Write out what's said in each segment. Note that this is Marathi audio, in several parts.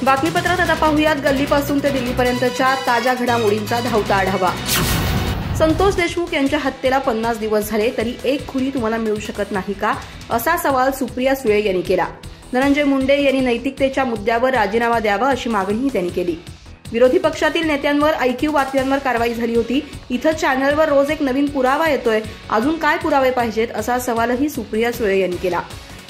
बातमीपत्रात आता पाहूयात गल्लीपासून ते दिल्लीपर्यंतच्या ताज्या घडामोडींचा धावता आढावा। संतोष देशमुख यांच्या हत्येला 50 दिवस झाले तरी एक खुनी तुम्हाला मिळू शकत नाही का, असा सवाल सुप्रिया सुळे यांनी केला। धनंजय मुंडे यांनी नैतिकतेच्या मुद्द्यावर राजीनामा द्यावा अशी मागणीही त्यांनी केली। विरोधी पक्षातील नेत्यांवर IQ बातम्यांवर कारवाई झाली होती। इथं चॅनलवर रोज एक नवीन पुरावा येतोय, अजून काय पुरावे पाहिजेत असा सवालही सुप्रिया सुळे यांनी केला।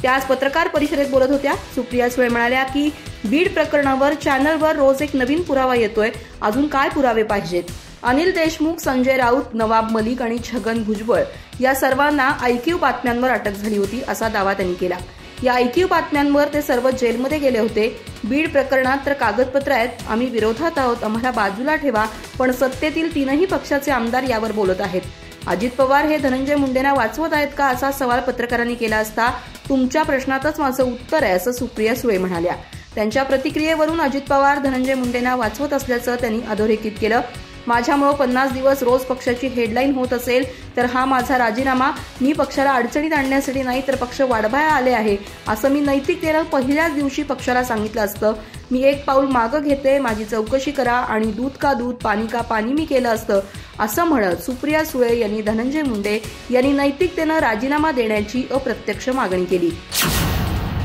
त्या आज पत्रकार परिषदेत बोलत होत्या। सुप्रिया सुळे म्हणाल्या की बीड प्रकरणावर चॅनलवर रोज एक नवीन पुरावा येतोय, अजून काय पुरावे पाहिजेत। अनिल देशमुख, संजय राऊत, नवाब मलिक आणि छगन भुजबळ या सर्वांना IQ बातम्यांवर अटक झाली होती असा दावा त्यांनी केला। या IQ बातम्यांवर ते सर्व जेलमध्ये गेले होते। बीड प्रकरणात तर कागदपत्र आहेत, आम्ही विरोधात आहोत, आम्हाला बाजूला ठेवा, पण सत्तेतील तीनही पक्षाचे आमदार यावर बोलत आहेत। अजित पवार हे धनंजय मुंडेंना वाचवत आहेत का असा सवाल पत्रकारांनी केला असता तुमच्या प्रश्नातच माझं उत्तर आहे असं सुप्रिया सुळे म्हणाल्या। त्यांच्या प्रतिक्रियेवरून अजित पवार धनंजय मुंडेंना वाचवत असल्याचं त्यांनी अधोरेखित केलं। माझ्यामुळे 50 दिवस रोज पक्षाची हेडलाईन होत असेल तर हा माझा राजीनामा मी पक्षाला अडचणीत आणण्यासाठी नाही तर पक्ष वाढवायला आले आहे असं मी नैतिकतेनं पहिल्याच दिवशी पक्षाला सांगितलं असतं। मी एक पाऊल मागं घेते, माझी चौकशी करा आणि दूध का दूध, पाणी का पाणी मी केलं असतं असं म्हणत सुप्रिया सुळे यांनी धनंजय मुंडे यांनी नैतिकतेनं राजीनामा देण्याची अप्रत्यक्ष मागणी केली।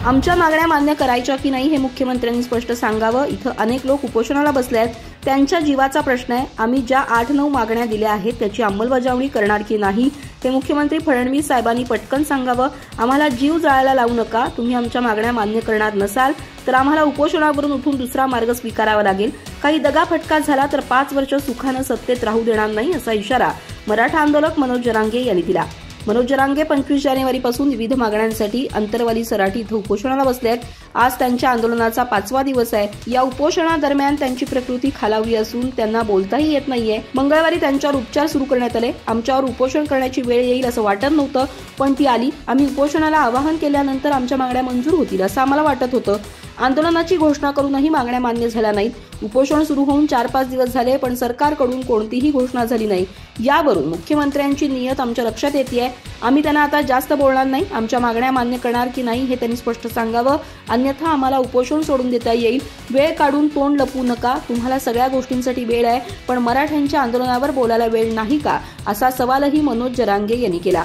आमच्या मागण्या मान्य करायच्या की नाही हे मुख्यमंत्र्यांनी स्पष्ट सांगावं। इथं अनेक लोक उपोषणाला बसले आहेत, त्यांच्या जीवाचा प्रश्न आहे। आम्ही ज्या 8-9 मागण्या दिल्या आहेत त्याची अंमलबजावणी करणार की नाही हे मुख्यमंत्री फडणवीस साहेबांनी पटकन सांगावं। आम्हाला जीव जाळायला लावू नका। तुम्ही आमच्या मागण्या मान्य करणार नसाल तर आम्हाला उपोषणावरून उठून दुसरा मार्ग स्वीकारावा लागेल। काही दगाफटका झाला तर 5 वर्ष सुखानं सत्तेत राहू देणार नाही असा इशारा मराठा आंदोलक मनोज जरांगे यांनी दिला। मनोज जरांगे 25 जानेवारीपासून विविध मागण्यांसाठी अंतरवाली सराटी इथं उपोषणाला बसले आहेत। आज त्यांच्या आंदोलनाचा 5वा दिवस आहे। या उपोषणादरम्यान त्यांची प्रकृती खालावली असून त्यांना बोलताही येत नाहीये। मंगळवारी त्यांच्यावर उपचार सुरू करण्यात आले। आमच्यावर उपोषण करण्याची वेळ येईल असं वाटत नव्हतं, पण ती आली। आम्ही उपोषणाला आवाहन केल्यानंतर आमच्या मागण्या मंजूर होतील असं आम्हाला वाटत होतं। आंदोलनाची घोषणा करूनही मागण्या मान्य झाल्या नाहीत। उपोषण सुरू होऊन 4-5 दिवस झाले पण सरकारकडून कोणतीही घोषणा झाली नाही। यावरून मुख्यमंत्र्यांची नियत आमच्या लक्षात येतेय। आम्ही त्यांना आता जास्त बोलणार नाही। आमच्या मागण्या मान्य करणार की नाही हे त्यांनी स्पष्ट सांगावं, अन्यथा आम्हाला उपोषण सोडून देता येईल। वेळ काढून तोंड लपवू नका। तुम्हाला सगळ्या गोष्टींसाठी वेळ आहे, पण मराठ्यांच्या आंदोलनावर बोलायला वेळ नाही का असा सवालही मनोज जरांगे यांनी केला।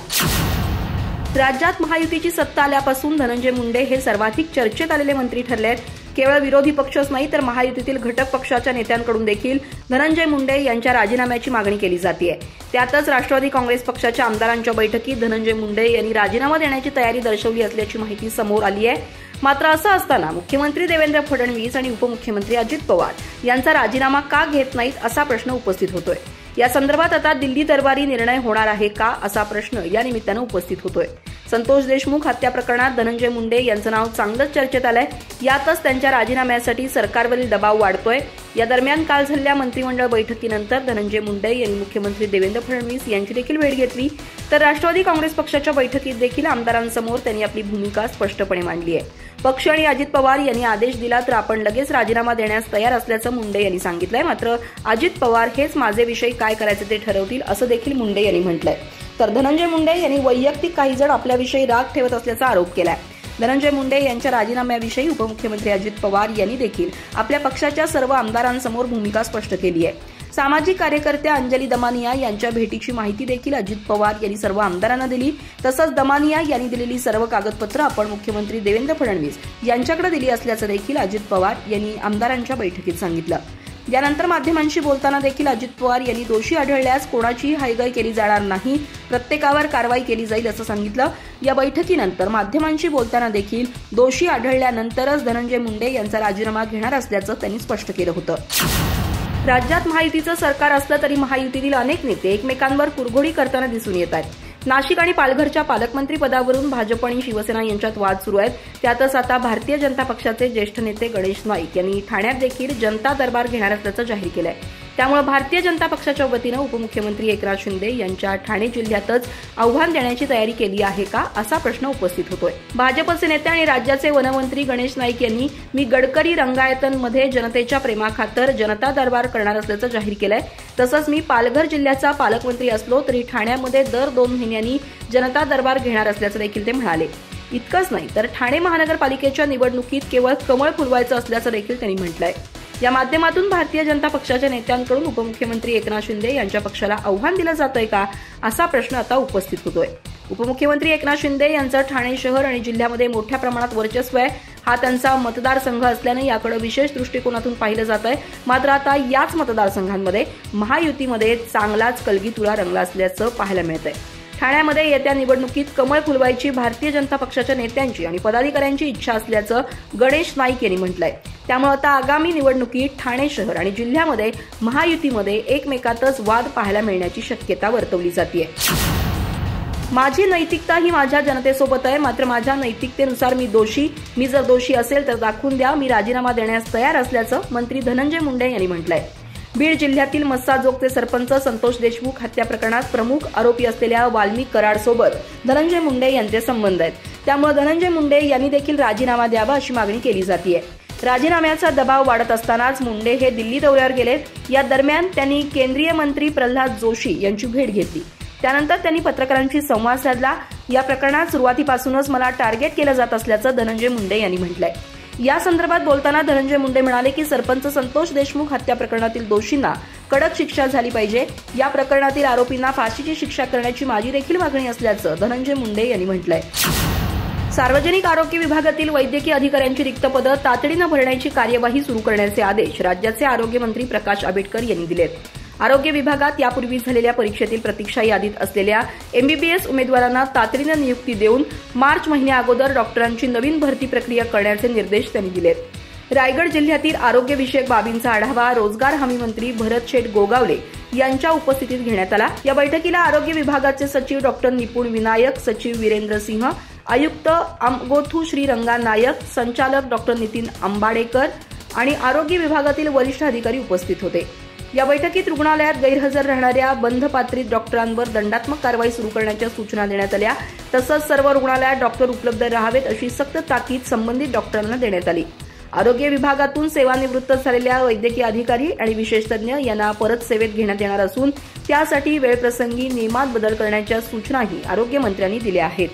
राज्यात महायुतीची सत्ता आल्यापासून धनंजय मुंडे हे सर्वाधिक चर्चेत आलेले मंत्री ठरले आहेत। केवळ विरोधी पक्षच नाही तर महायुतीतील घटक पक्षाच्या नेत्यांकडून देखील धनंजय मुंडे यांच्या राजीनाम्याची मागणी केली जाते। त्यातच राष्ट्रवादी काँग्रेस पक्षाच्या आमदारांच्या बैठकीत धनंजय मुंडे यांनी राजीनामा देण्याची तयारी दर्शवली असल्याची माहिती समोर आली आहे। मात्र असं असताना मुख्यमंत्री देवेंद्र फडणवीस आणि उपमुख्यमंत्री अजित पवार यांचा राजीनामा का घेत नाहीत असा प्रश्न उपस्थित होतोय। या संदर्भात आता दिल्ली दरबारी निर्णय होणार आहे का असा प्रश्न या निमित्तानं उपस्थित होतोय। संतोष देशमुख हत्या प्रकरणात धनंजय मुंडे यांचं नाव चांगलंच चर्चेत आलंय। यातच त्यांच्या राजीनाम्यासाठी सरकारवरील दबाव वाढतोय। या दरम्यान काल झालेल्या मंत्रिमंडळ बैठकीनंतर धनंजय मुंडे यांनी मुख्यमंत्री देवेंद्र फडणवीस यांची देखील भेट घेतली, तर राष्ट्रवादी काँग्रेस पक्षाच्या बैठकीत देखील आमदारांसमोर त्यांनी आपली भूमिका स्पष्टपणे मांडली आहे। पक्ष आणि अजित पवार यांनी आदेश दिला तर आपण लगेच राजीनामा देण्यास तयार असल्याचं मुंडे यांनी सांगितलंय। मात्र अजित पवार हेच माझे विषय काय करायचे ते ठरवतील असं देखील मुंडे यांनी म्हटलंय। तर धनंजय मुंडे यांनी वैयक्तिक काही जण आपल्याविषयी राग ठेवत असल्याचा आरोप केलाय। धनंजय मुंडे यांच्या राजीनाम्याविषयी उपमुख्यमंत्री अजित पवार यांनी देखील आपल्या पक्षाच्या सर्व आमदारांसमोर भूमिका स्पष्ट केली आहे। सामाजिक कार्यकर्त्या अंजली दमानिया यांच्या भेटीची माहिती देखील अजित पवार यांनी सर्व आमदारांना दिली। तसंच दमानिया यांनी दिलेली सर्व कागदपत्र आपण मुख्यमंत्री देवेंद्र फडणवीस यांच्याकडे दिली असल्याचं देखील अजित पवार यांनी आमदारांच्या बैठकीत सांगितलं। यानंतर माध्यमांशी बोलताना देखील अजित पवार यांनी दोषी आढळल्यास कोणाचीही हायगाई केली जाणार नाही, प्रत्येकावर कारवाई केली जाईल असं सांगितलं। या बैठकीनंतर माध्यमांशी बोलताना देखील दोषी आढळल्यानंतरच धनंजय मुंडे यांचा राजीनामा घेणार असल्याचं त्यांनी स्पष्ट केलं होतं। राज्यात महायुतीचं सरकार असलं तरी महायुतीतील अनेक नेते एकमेकांवर कुरघोडी करताना दिसून येत आहेत। नाशिक आणि पालघरच्या पालकमंत्री पदावरून भाजप आणि शिवसेना यांच्यात वाद सुरू आहेत। त्यातच आता भारतीय जनता पक्षाचे ज्येष्ठ नेते गणेश नाईक यांनी ठाण्यात देखील जनता दरबार घेणार असल्याचं जाहीर केलंय। त्यामुळे भारतीय जनता पक्षाच्या वतीनं उपमुख्यमंत्री एकनाथ शिंदे यांच्या ठाणे जिल्ह्यातच आव्हान देण्याची तयारी केली आहे का असा प्रश्न उपस्थित होतोय। भाजपचे नेते आणि राज्याचे वनमंत्री गणेश नाईक यांनी मी गडकरी रंगायतनमध्ये जनतेच्या प्रेमाखातर जनता दरबार करणार असल्याचं जाहीर केलंय। तसंच मी पालघर जिल्ह्याचा पालकमंत्री असलो तरी ठाण्यामध्ये दर 2 महिन्यांनी जनता दरबार घेणार असल्याचं देखील ते म्हणाले। इतकंच नाही तर ठाणे महानगरपालिकेच्या निवडणुकीत केवळ कमळ फुलवायचं असल्याचं देखील त्यांनी म्हटलंय। या माध्यमातून भारतीय जनता पक्षाच्या नेत्यांकडून उपमुख्यमंत्री एकनाथ शिंदे यांच्या पक्षाला आव्हान दिलं जातंय का, असा प्रश्न आता उपस्थित होतोय। उपमुख्यमंत्री एकनाथ शिंदे यांचं ठाणे शहर आणि जिल्ह्यामध्ये मोठ्या प्रमाणात वर्चस्व आहे। हा त्यांचा मतदारसंघ असल्याने याकडे विशेष दृष्टिकोनातून पाहिलं जात आहे। मात्र आता याच मतदारसंघांमध्ये महायुतीमध्ये चांगलाच कलगीतुरा रंगला असल्याचं पाहायला मिळतंय। ठाण्यामध्ये येत्या निवडणुकीत कमळ फुलवायची भारतीय जनता पक्षाच्या नेत्यांची आणि पदाधिकाऱ्यांची इच्छा असल्याचं गणेश नाईक यांनी म्हटलंय। त्यामुळे आता आगामी निवडणुकीत ठाणे शहर आणि जिल्ह्यामध्ये महायुतीमध्ये एकमेकातच वाद पाहायला मिळण्याची शक्यता वर्तवली जाते। माझी नैतिकता ही माझ्या जनतेसोबत आहे, मात्र माझ्या नैतिकतेनुसार मी जर दोषी असेल तर दाखवून द्या, मी राजीनामा देण्यास तयार असल्याचं मंत्री धनंजय मुंडे यांनी म्हटलंय। बीड जिल्ह्यातील मस्साजोगचे सरपंच संतोष देशमुख हत्या प्रकरणात प्रमुख आरोपी असलेल्या वाल्मिक कराडसोबत धनंजय मुंडे यांचे संबंध आहेत। त्यामुळे धनंजय मुंडे यांनी देखील राजीनामा द्यावा अशी मागणी केली जाते। राजीनाम्याचा दबाव वाढत असतानाच मुंडे हे दिल्ली दौऱ्यावर गेलेत। या दरम्यान त्यांनी केंद्रीय मंत्री प्रल्हाद जोशी यांची भेट घेतली। त्यानंतर त्यांनी पत्रकारांशी संवाद साधला। या प्रकरणात सुरुवातीपासूनच मला टार्गेट केलं जात असल्याचं धनंजय मुंडे यांनी म्हटलंय। या संदर्भात बोलताना धनंजय मुंडे म्हणाले की सरपंच संतोष देशमुख हत्या प्रकरणातील दोषींना कडक शिक्षा झाली पाहिजे। या प्रकरणातील आरोपींना फाशीची शिक्षा करण्याची माझी देखील मागणी असल्याचं धनंजय मुंडे यांनी म्हटलंय। सार्वजनिक आरोग्य विभागातील वैद्यकीय अधिकाऱ्यांची रिक्त पदं तातडीनं भरण्याची कार्यवाही सुरू करण्याचे आदेश राज्याचे आरोग्यमंत्री प्रकाश आंबेडकर यांनी दिलेत। आरोग्य विभागात यापूर्वी झालेल्या परीक्षेतील प्रतीक्षा यादीत असलेल्या एमबीबीएस उमेदवारांना तातडीनं नियुक्ती देऊन मार्च महिन्याअगोदर डॉक्टरांची नवीन भरती प्रक्रिया करण्याचे निर्देश त्यांनी दिलेत। रायगड जिल्ह्यातील आरोग्यविषयक बाबींचा आढावा रोजगार हमी मंत्री भरत शेठ गोगावले यांच्या उपस्थितीत घेण्यात आला। या बैठकीला आरोग्य विभागाचे सचिव डॉक्टर निपुण विनायक, सचिव वीरेंद्र सिंह, आयुक्त आमगोथू श्रीरंगा नायक, संचालक डॉक्टर नितीन आंबाडेकर आणि आरोग्य विभागातील वरिष्ठ अधिकारी उपस्थित होते। या बैठकीत रुग्णालयात गैरहजर राहणाऱ्या बंधपात्रित डॉक्टरांवर दंडात्मक कारवाई सुरू करण्याच्या सूचना देण्यात आल्या। तसंच सर्व रुग्णालयात डॉक्टर उपलब्ध राहावेत अशी सक्त ताकीद संबंधित डॉक्टरांना देण्यात आली। आरोग्य विभागातून सेवानिवृत्त झालेल्या वैद्यकीय अधिकारी आणि विशेष तज्ज्ञ यांना परत सेवेत घेण्यात येणार असून त्यासाठी वेळप्रसंगी नियमात बदल करण्याच्या सूचनाही आरोग्यमंत्र्यांनी दिल्या आहेत।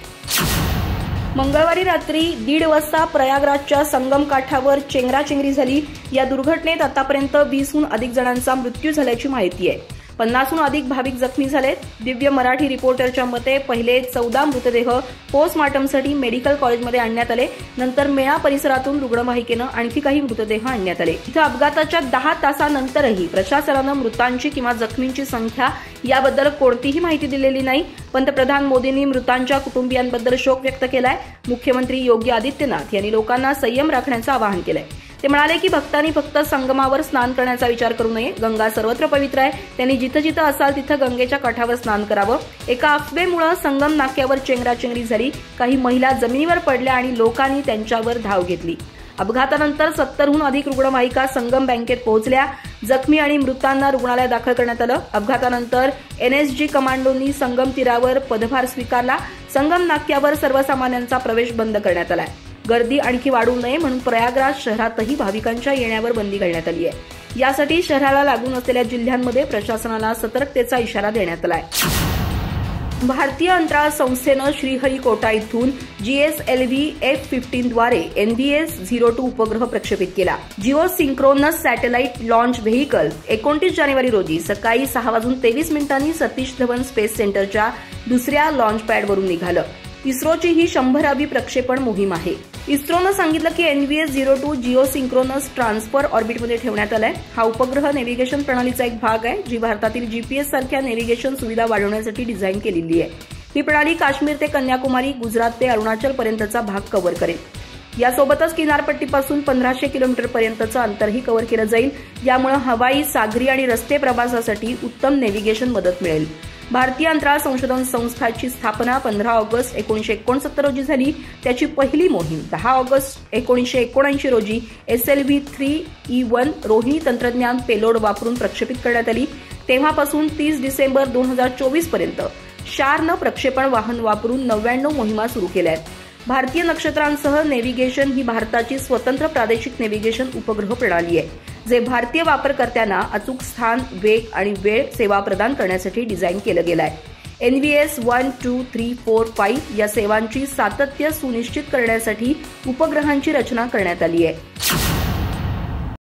मंगळवारी रात्री 1:30 वाजता प्रयागराजच्या संगम काठावर चेंगराचेंगरी झाली। या दुर्घटनेत आतापर्यंत 20हून अधिक जणांचा मृत्यू झाल्याची माहिती आहे। 50हून अधिक भाविक जखमी झालेत। दिव्य मराठी रिपोर्टरच्या मते पहिले 14 मृतदेह पोस्टमार्टमसाठी मेडिकल कॉलेजमध्ये आणण्यात आले। नंतर मेळा परिसरातून रुग्णवाहिकेनं आणखी काही मृतदेह आणण्यात आले। इथं अपघाताच्या 10 तासानंतरही प्रशासनानं मृतांची किंवा जखमींची संख्या याबद्दल कोणतीही माहिती दिलेली नाही। पंतप्रधान मोदींनी मृतांच्या कुटुंबियांबद्दल शोक व्यक्त केलाय। मुख्यमंत्री योगी आदित्यनाथ यांनी लोकांना संयम राखण्याचं आवाहन केलंय। ते म्हणाले की भक्तांनी फक्त संगमावर स्नान करण्याचा विचार करू नये। गंगा सर्वत्र पवित्र आहे। त्यांनी जिथं जिथं असाल तिथं गंगेच्या काठावर स्नान करावं। एका अफवेमुळे संगम नाक्यावर चेंगराचेंगरी झाली। काही महिला जमिनीवर पडल्या आणि लोकांनी त्यांच्यावर धाव घेतली। अपघातानंतर 70हून अधिक रुग्णवाहिका संगम बँकेत पोहोचल्या। जखमी आणि मृतांना रुग्णालयात दाखल करण्यात आलं। अपघातानंतर एनएसजी कमांडोंनी संगम तीरावर पदभार स्वीकारला। संगम नाक्यावर सर्वसामान्यांचा प्रवेश बंद करण्यात आलाय। गर्दी आणखी वाढू नये म्हणून प्रयागराज शहरातही भाविकांच्या येण्यावर बंदी घालण्यात आली आहे। यासाठी शहराला लागून असलेल्या जिल्ह्यांमध्ये प्रशासनाला सतर्कतेचा इशारा देण्यात आलाय। भारतीय अंतराळ संस्थेनं श्रीहरिकोटा इथून GSLV F-15 द्वारे NVS-02 उपग्रह प्रक्षेपित केला। Jio synchronous satellite launch vehicle 29 जानेवारी रोजी सकाळी 6:23 सतीश धवन स्पेस सेंटरच्या दुसऱ्या लॉन्च पॅडवरून निघालं। इस्रोची ही 100वी प्रक्षेपण मोहीम आहे। इस्रोनं सांगितलं की NVS-02 जिओ सिंक्रोनस ट्रान्सफर ऑर्बिटमध्ये ठेवण्यात आलाय। हा उपग्रह नेव्हिगेशन प्रणालीचा एक भाग आहे जी भारतातील GPS सारख्या नेव्हिगेशन सुविधा वाढवण्यासाठी डिझाईन केलेली आहे। ही प्रणाली काश्मीर ते कन्याकुमारी, गुजरात ते अरुणाचल पर्यंतचा भाग कव्हर करेल। यासोबतच किनारपट्टीपासून 1500 किलोमीटरपर्यंतचं अंतरही कव्हर केलं जाईल। यामुळे हवाई, सागरी आणि रस्ते प्रवासासाठी उत्तम नेव्हिगेशन मदत मिळेल। भारतीय अंतराळ संशोधन संस्थाची स्थापना 15 ऑगस्ट 1969 रोजी झाली। त्याची पहिली मोहीम 10 ऑगस्ट 1979 रोजी SLV-3E1 रोहिणी तंत्रज्ञान पेलोड वापरून प्रक्षेपित करण्यात आली। तेव्हापासून 30 डिसेंबर 2024 पर्यंत शारनं प्रक्षेपण वाहन वापरून 99 मोहिमा सुरू केल्या आहेत। भारतीय नक्षत्रांसह नेव्हिगेशन ही भारताची स्वतंत्र प्रादेशिक नेव्हिगेशन उपग्रह प्रणाली आहे जे भारतीय वापरकर्त्यांना अचूक स्थान, वेग आणि वेळ सेवा प्रदान करण्यासाठी डिझाईन केलं गेलं आहे। NVS 1, 2, 3, 4, 5 या सेवांची सातत्य सुनिश्चित करण्यासाठी उपग्रहांची रचना करण्यात आली आहे.